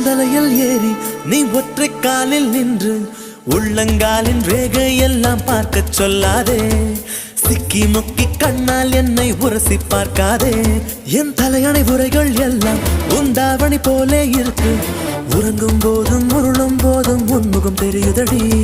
தலையில் ஏறி நீ ஒற்றை காலில் நின்று உள்ளங்காலின் ரேகை எல்லாம் பார்க்க சொல்லாதே. சிக்கி முக்கி கண்ணால் என்னை உரசி பார்க்காதே. என் தலையணை உரைகள் எல்லாம் உந்தாவணி போலே இருக்கு. உறங்கும் போதும் உருளும் போதும் உன்முகம் தெரியுதடி.